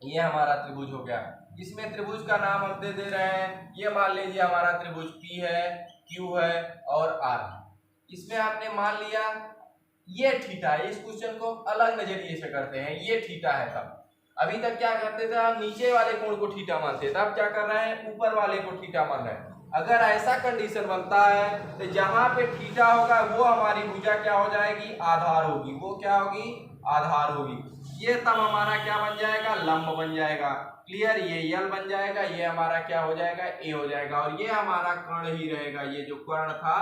ये हमारा त्रिभुज हो गया। इसमें त्रिभुज का नाम हम दे रहे हैं, ये मान लीजिए हमारा त्रिभुज P है, Q है और R। इसमें आपने मान लिया ये थीटा है। इस क्वेश्चन को अलग नजरिए से करते हैं, ये थीटा है। तब अभी तक क्या करते थे हम नीचे वाले कोण को थीटा मानते थे, अब क्या कर रहे हैं ऊपर वाले को थीटा मान रहे हैं। अगर ऐसा कंडीशन बनता है तो जहां पे थीटा होगा वो हमारी भुजा क्या हो जाएगी आधार होगी, वो क्या होगी आधार होगी। ये तब हमारा क्या बन जाएगा लंब बन जाएगा। क्लियर, ये यल बन जाएगा, ये हमारा क्या हो जाएगा ए हो जाएगा और ये हमारा कर्ण ही रहेगा। ये जो कर्ण था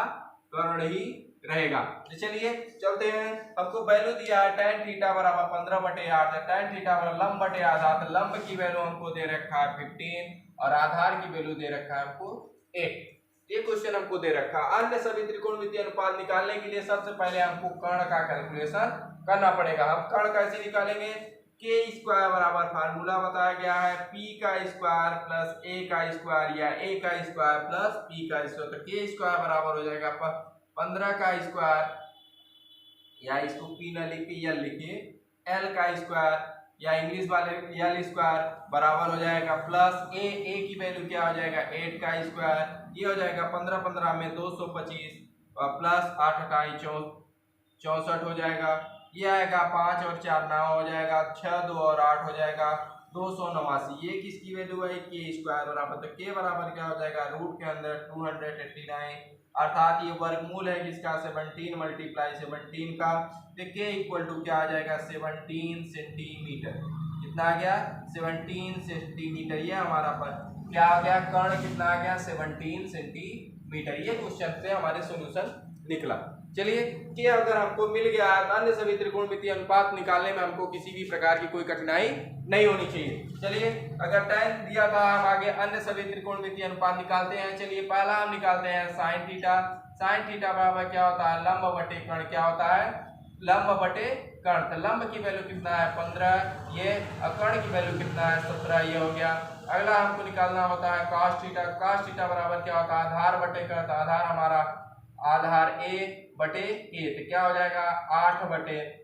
कर्ण ही रहेगा। तो चलिए चलते हैं। हमको वैल्यू दिया है tan थीटा बराबर 15/8 है, tan थीटा बराबर लंब बटे आधार, तो लंब की वैल्यू हमको दे रखा है 15 और आधार की वैल्यू दे रखा है हमको 8। ये क्वेश्चन हमको दे रखा। अन्य सभी त्रिकोणमितीय अनुपात निकालने के लिए सबसे पहले हमको कर्ण का कैलकुलेशन करना पड़ेगा। हम कर्ण कैसे निकालेंगे, के स्क्वायर बराबर फार्मूला बताया गया है p का स्क्वायर प्लस a का स्क्वायर या a का स्क्वायर प्लस p का स्क्वायर। तो के स्क्वायर बराबर हो जाएगा 15 का स्क्वायर या इसको p न लिखिए या लिखिए l का स्क्वायर या इंग्लिश वाले l स्क्वायर बराबर हो जाएगा प्लस a की वैल्यू क्या हो जाएगा 8 का स्क्वायर, ये हो जाएगा 15 में 225 और प्लस 8 का 64 हो जाएगा। ये आएगा 5 और 4 9 हो जाएगा, 6 2 और 8 हो जाएगा 289। ये किसकी वैल्यू है के स्क्वायर बराबर, तो के बराबर क्या हो जाएगा रूट के अंदर 289 अर्थात ये वर्गमूल है किसका 17 मल्टीप्लाई 17 का। तो के इक्वल टू क्या आ जाएगा 17 सेंटीमीटर। कितना आ गया 17 सेंटीमीटर। ये हमारा पर क्या आ गया कर्ण कितना आ गया 17 सेंटीमीटर। ये क्वेश्चन से हमारे सॉल्यूशन निकला। चलिए कि अगर हमको मिल गया तो अन्य सभी त्रिकोणमितीय अनुपात निकालने में हमको किसी भी प्रकार की कोई कठिनाई नहीं होनी चाहिए। चलिए अगर tan दिया था हम आगे अन्य सभी त्रिकोणमितीय अनुपात निकालते हैं। चलिए पहला हम निकालते हैं sin थीटा। sin थीटा बराबर क्या होता है लंब बटे कर्ण, क्या होता है लंब बटे कर्ण। तो लंब की वैल्यू कितना है 15 ये और कर्ण की वैल्यू कितना है 17 ये हो गया। अगला हमको निकालना होता है cos थीटा। cos थीटा बराबर क्या होता है आधार बटे कर्ण, तो आधार हमारा आधार a बटे a, तो क्या हो जाएगा 8/15।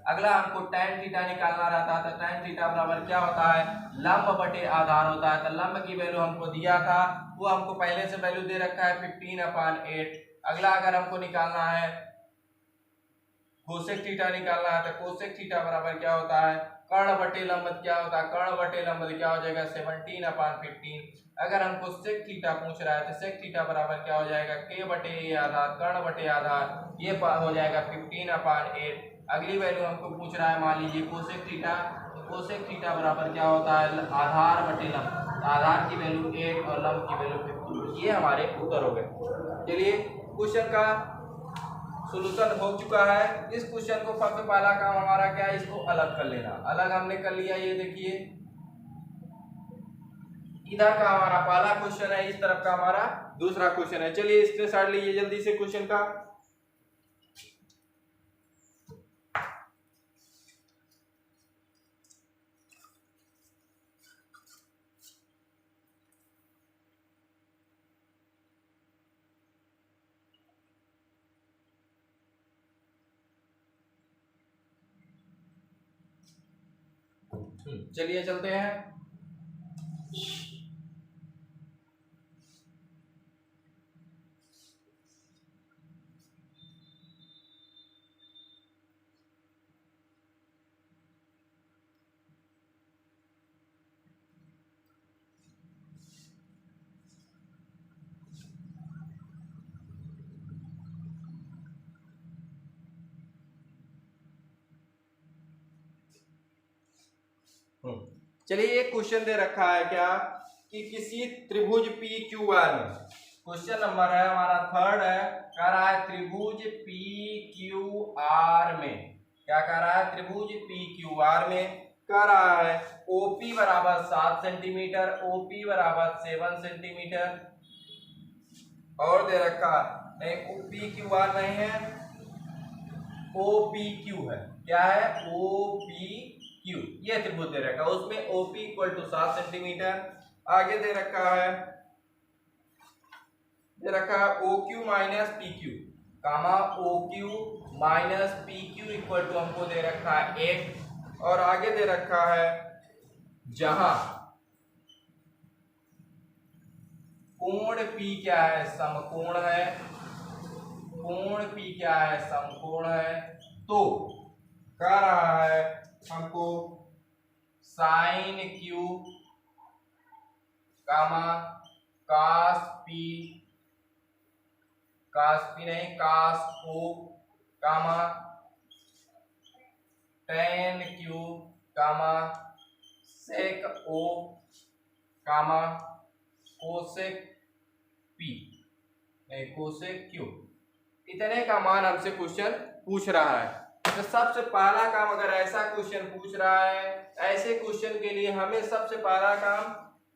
अगला हमको tan थीटा निकालना रहता है, तो tan थीटा बराबर क्या होता है लंब बटे आधार होता है। तो लंब की वैल्यू हमको दिया था वो हमको पहले से वैल्यू दे रखा है 15/8। अगला अगर हमको निकालना है कोसेक थीटा निकालना है तो कोसेक थीटा बराबर क्या होता है, कर्ण बटे लंब क्या होता है, कर्ण बटे लंब क्या हो जाएगा 17/15। अगर हमको सेक थीटा पूछ रहा है तो सेक थीटा बराबर क्या हो जाएगा, k बटे a आधार, कर्ण बटे आधार, ये हो जाएगा 15/8। अगली वैल्यू हमको पूछ रहा है मान लीजिए कोसेक थीटा, तो कोसेक थीटा बराबर क्या होता है, आधार बटे लंब, आधार की वैल्यू 8 और लंब की वैल्यू 15। ये हमारे उत्तर हो गए। चलिए क्वेश्चन का सॉल्यूशन हो चुका है। इस क्वेश्चन को सबसे पहला काम हमारा क्या है, इसको अलग कर लेना। अलग हमने कर लिया, ये देखिए इधर का हमारा पहला क्वेश्चन है, इस तरफ का हमारा दूसरा क्वेश्चन है। चलिए स्क्रीनशॉट लीजिए जल्दी से क्वेश्चन का। चलिए चलते हैं। चलिए एक क्वेश्चन दे रखा है क्या कि किसी त्रिभुज पी क्यू आर में, क्वेश्चन नंबर है हमारा थर्ड है, कह रहा है त्रिभुज पी क्यू आर में, क्या कह रहा है, त्रिभुज पी क्यू आर में कह रहा है ओपी बराबर 7 सेंटीमीटर, ओपी बराबर 7 सेंटीमीटर, और दे रखा नहीं ओपी क्यू आर नहीं है, ओपी क्यू है, क्या है ओपी क्यू, ये त्रिभुज दे रखा है, उसमें OP इक्वल टू 7 सेंटीमीटर। आगे दे रखा है OQ minus PQ, comma OQ minus PQ equal to हमको दे रखा है 1, और आगे दे रखा है जहां कोण P क्या है, समकोण है, कोण P क्या है, समकोण है, तो कह रहा है हमको साइन Q कामा कास P, कास P नहीं कास O कामा टेन Q कामा सेक O कामा कोसेक P नहीं कोसेक Q, इतने का मान हमसे क्वेश्चन पूछ रहा है। तो सबसे पहला काम, अगर ऐसा क्वेश्चन पूछ रहा है, ऐसे क्वेश्चन के लिए हमें सबसे पहला काम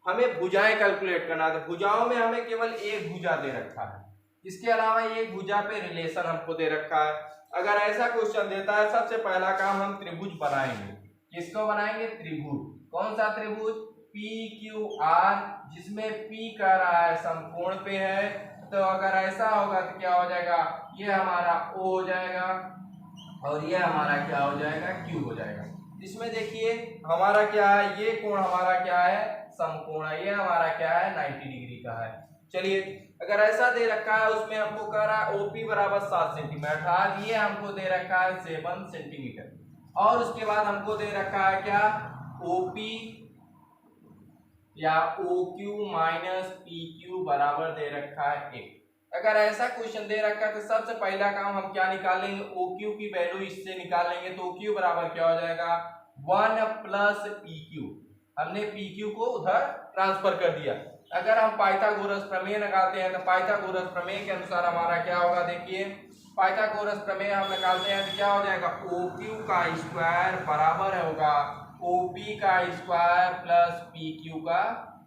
हमें भुजाएं कैलकुलेट करना है। भुजाओं में हमें केवल एक भुजा दे रखा है, इसके अलावा एक भुजा पे रिलेशन हमको दे रखा है। अगर ऐसा क्वेश्चन देता है सबसे पहला काम हम त्रिभुज बनाएंगे। किसको बनाएंगे, त्रिभुज। कौन सा त्रिभुज, पी क्यू आर, जिसमें P कह रहा है समकोण पे है। तो अगर ऐसा होगा तो क्या हो जाएगा, ये हमारा O हो जाएगा और ये हमारा क्या हो जाएगा, Q हो जाएगा। इसमें देखिए हमारा क्या है, ये कोण हमारा क्या है, समकोण है, ये हमारा क्या है 90 डिग्री का है। चलिए अगर ऐसा दे रखा है, उसमें हमको कह रहा है OP बराबर 7 सेंटीमीटर, अर्थात ये हमको दे रखा है 7 सेंटीमीटर, और उसके बाद हमको दे रखा है क्या, OP या OQ माइनस PQ बराबर दे रखा है 1। अगर ऐसा क्वेश्चन दे रखा है तो सबसे पहला काम हम क्या निकालेंगे, OQ की वैल्यू इससे निकाल लेंगे। तो OQ बराबर क्या हो जाएगा, 1 प्लस PQ, हमने PQ को उधर ट्रांसफर कर दिया। अगर हम पाइथागोरस प्रमेय लगाते हैं तो पाइथागोरस प्रमेय के अनुसार हमारा क्या होगा, देखिए पाइथागोरस प्रमेय हम निकालते हैं तो क्या हो जाएगा, OQ का स्क्वायर बराबर होगा OP का स्क्वायर प्लस PQ का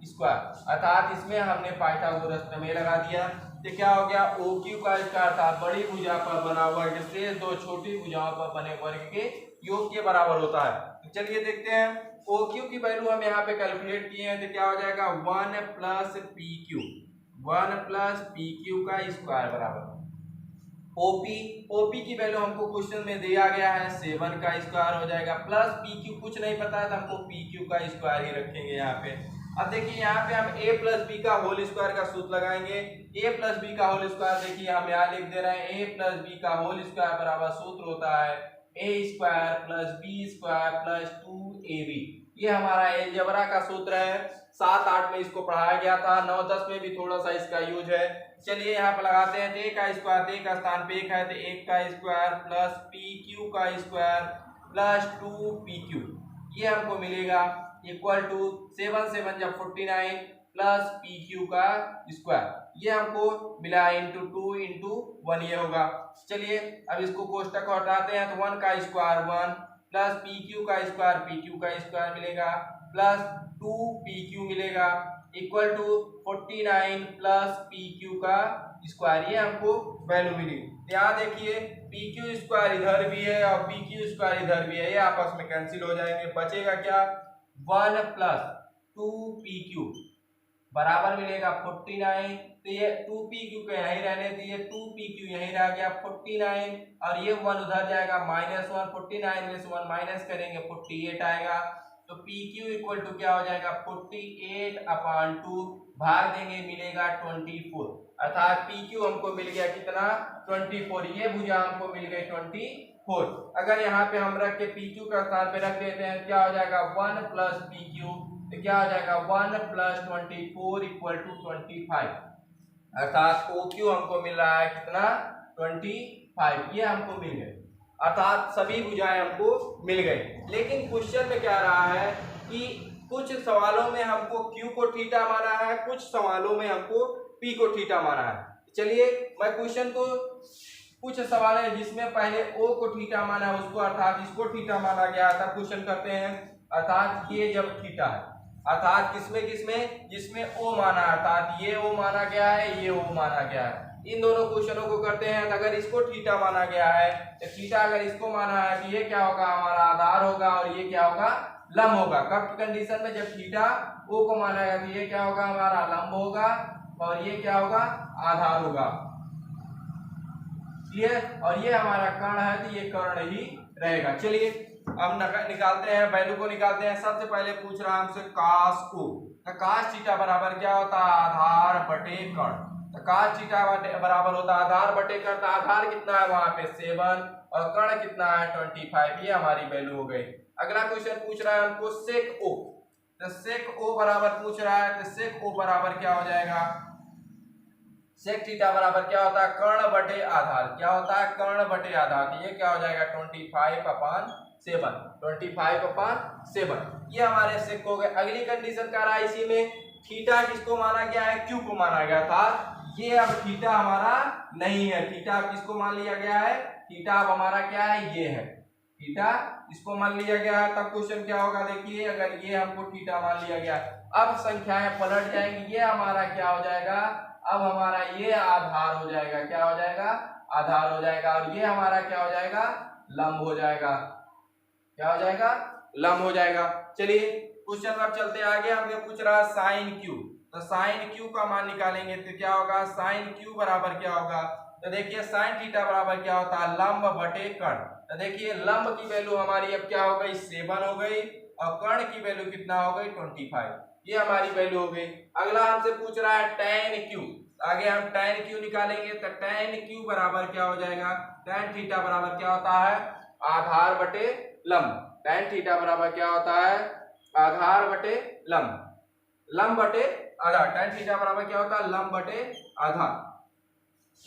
स्क्वायर, अर्थात इसमें हमने पाइथागोरस प्रमेय लगा दिया। तो क्या हो गया, OQ का स्क्वायर अर्थात बड़ी भुजा पर बना वर्ग से दो छोटी भुजाओं पर बने वर्ग के योग के बराबर होता है। तो चलिए देखते हैं, OQ की वैल्यू हम यहाँ पे कैलकुलेट किए हैं तो क्या हो जाएगा 1 प्लस PQ का स्क्वायर बराबर OP की वैल्यू हमको क्वेश्चन में दिया गया है 7 का स्क्वायर हो जाएगा, प्लस PQ कुछ नहीं पता है तो हमको PQ का स्क्वायर ही रखेंगे यहाँ पे। अब देखिए यहाँ पे हम a प्लस बी का होल स्क्वायर का सूत्र लगाएंगे। a प्लस बी का होल स्क्वायर देखिए हम यहाँ लिख दे रहे हैं, a प्लस बी का होल स्क्वायर बराबर सूत्र होता है a square plus B square plus 2ab। ये हमारा अलजेब्रा का सूत्र है। 7-8 में इसको पढ़ाया गया था, 9-10 में भी थोड़ा सा इसका यूज है। चलिए यहाँ पर लगाते हैं, a का स्क्वायर a का स्थान पे 1 है तो 1 का स्क्वायर प्लस pq का स्क्वायर प्लस 2pq, ये हमको मिलेगा इक्वल टू 7 जब 49 प्लस pq का स्क्वायर, ये हमको मिला इंटू 2 इंटू 1 ये होगा। चलिए अब इसको कोष्टक को हटाते हैं तो 1 का स्क्वायर 1 प्लस pq का स्क्वायर मिलेगा प्लस 2pq मिलेगा इक्वल टू 49 प्लस pq का स्क्वायर, ये हमको वैल्यू मिली। यहाँ देखिए pq स्क्वायर इधर भी है और pq स्क्वायर इधर भी है, ये आपस में कैंसिल हो जाएंगे। बचेगा क्या, 1 प्लस 2pq बराबर मिलेगा 49। तो ये 2pq को यहीं रहने दिए, 2pq यहीं रह गया 49 और ये 1 उधर जाएगा -1, 49 में से 1 माइनस करेंगे 48 आएगा। तो pq इक्वल टू क्या हो जाएगा 48/2 भाग देंगे मिलेगा 24, अर्थात pq हमको मिल गया कितना 24, ये भुजा हमको मिल गई 24। अगर यहाँ पे हम रख के pq का स्थान पे रख देते हैं क्या हो जाएगा 1 प्लस pq, तो क्या हो जाएगा 1 प्लस 24 इक्वल टू 25, अर्थात OQ हमको मिल रहा है कितना 25, ये हमको मिल गए, अर्थात सभी भुजाएं हमको मिल गई। लेकिन क्वेश्चन में क्या रहा है कि कुछ सवालों में हमको Q को थीटा माना है, कुछ सवालों में हमको P को थीटा माना है। चलिए मैं क्वेश्चन को, कुछ सवाल है जिसमें पहले O को थीटा माना है उसको, अर्थात इसको थीटा माना गया था, क्वेश्चन करते हैं। अर्थात ये जब थीटा है, अर्थात किसमें जिसमें O माना है, अर्थात ये O माना गया है, ये O माना गया है। इन दोनों क्वेश्चनों को करते हैं। अगर इसको थीटा माना गया है तो थीटा अगर इसको माना है तो ये क्या होगा हमारा आधार होगा और ये क्या होगा लंब होगा। कब की कंडीशन में, जब थीटा O को माना गया तो ये क्या होगा हमारा लंब होगा और ये क्या होगा आधार होगा, क्लियर। और ये हमारा कर्ण है तो ये कर्ण ही रहेगा। चलिए अब निकालते हैं, वैल्यू को निकालते हैं। सबसे पहले पूछ रहा है हमसे cos को, तो cos थीटा बराबर क्या होता है आधार बटे कर्ण। तो cos थीटा बराबर होता है आधार बटे कर्ण, तो आधार कितना है वहां पे 7 और कर्ण कितना है 25, ये हमारी वैल्यू हो गई। अगला क्वेश्चन पूछ रहा है हमको sec O, तो sec O बराबर पूछ रहा है, तो sec O बराबर क्या हो जाएगा, sec थीटा बराबर क्या होता है कर्ण बटे आधार, क्या होता है कर्ण बटे आधार, तो ये क्या हो जाएगा 25/7, ये हमारे sec हो गए। अगली कंडीशन का रहा है इसी में, थीटा किसको माना गया है Q को माना गया था, ये अब थीटा हमारा नहीं है, थीटा अब किसको मान लिया गया है, थीटा अब हमारा क्या है ये है, थीटा इसको मान लिया गया है। तब क्वेश्चन क्या होगा देखिए, अगर ये हमको थीटा मान लिया गया, अब संख्याएं पलट जाएंगी, ये हमारा क्या हो जाएगा, अब हमारा ये आधार हो जाएगा, क्या हो जाएगा आधार हो जाएगा, और ये हमारा क्या हो जाएगा लंब हो जाएगा, क्या हो जाएगा लंब हो जाएगा। चलिए क्वेश्चन अब चलते आगे, हमें पूछ रहा है साइन क्यू, तो साइन क्यू का मान निकालेंगे तो क्या होगा साइन क्यू बराबर क्या होगा, तो देखिए साइन थीटा बराबर क्या होता है लंब बटे कर्ण। तो देखिए लंब की वैल्यू हमारी अब क्या हो गई 7 हो गई और कर्ण की वैल्यू कितना हो गई 25, ये हमारी वैल्यू हो गई। अगला हमसे पूछ रहा है tan क्यू, आगे हम tan क्यू निकालेंगे, तो tan क्यू बराबर क्या हो जाएगा, tan थीटा बराबर क्या होता है आधार बटे लंब, tan थीटा बराबर क्या होता है आधार बटे लंब, लंब बटे आधार, tan थीटा बराबर क्या होता है लंब बटे आधार।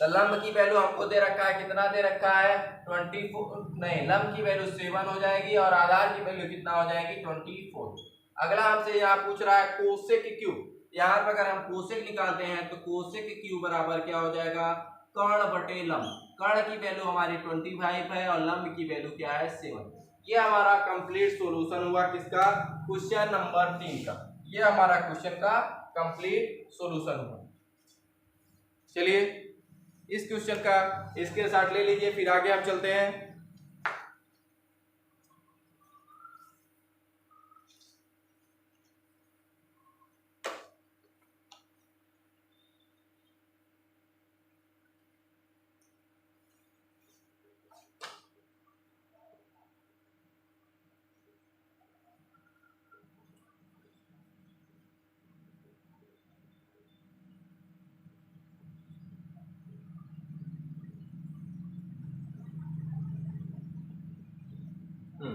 तो लंब की वैल्यू हमको दे रखा है, कितना दे रखा है 24, नहीं लंब की वैल्यू 7 हो जाएगी और आधार की वैल्यू कितना हो जाएगी 24। अगला हमसे यहाँ पूछ रहा है कोसेक क्यू, यहाँ पर अगर हम कोसेक निकालते हैं तो कोसेक क्यू बराबर क्या हो जाएगा कर्ण बटे लंब, कर्ण की वैल्यू हमारी 25 है और लंब की वैल्यू क्या है 7। ये हमारा कंप्लीट सॉल्यूशन हुआ किसका क्वेश्चन नंबर 3 का, ये हमारा क्वेश्चन का कंप्लीट सॉल्यूशन हुआ। चलिए इस क्वेश्चन का इसके साथ ले लीजिए, फिर आगे हम चलते हैं।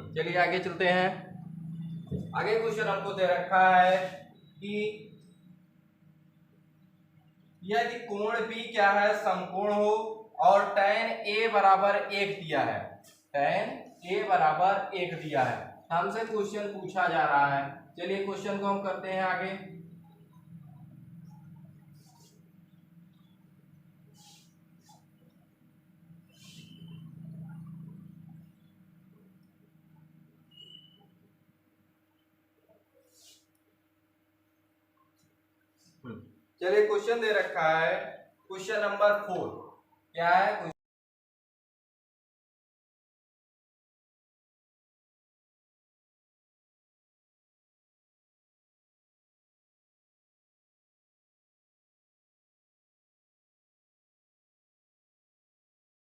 चलिए आगे चलते हैं। आगे क्वेश्चन हमको दे रखा है कि यदि कोण P क्या है, समकोण हो और tan A बराबर 1 दिया है, tan A बराबर 1 दिया है, हमसे क्वेश्चन पूछा जा रहा है। चलिए क्वेश्चन को हम करते हैं आगे। चलिए क्वेश्चन दे रखा है, क्वेश्चन नंबर 4 क्या है।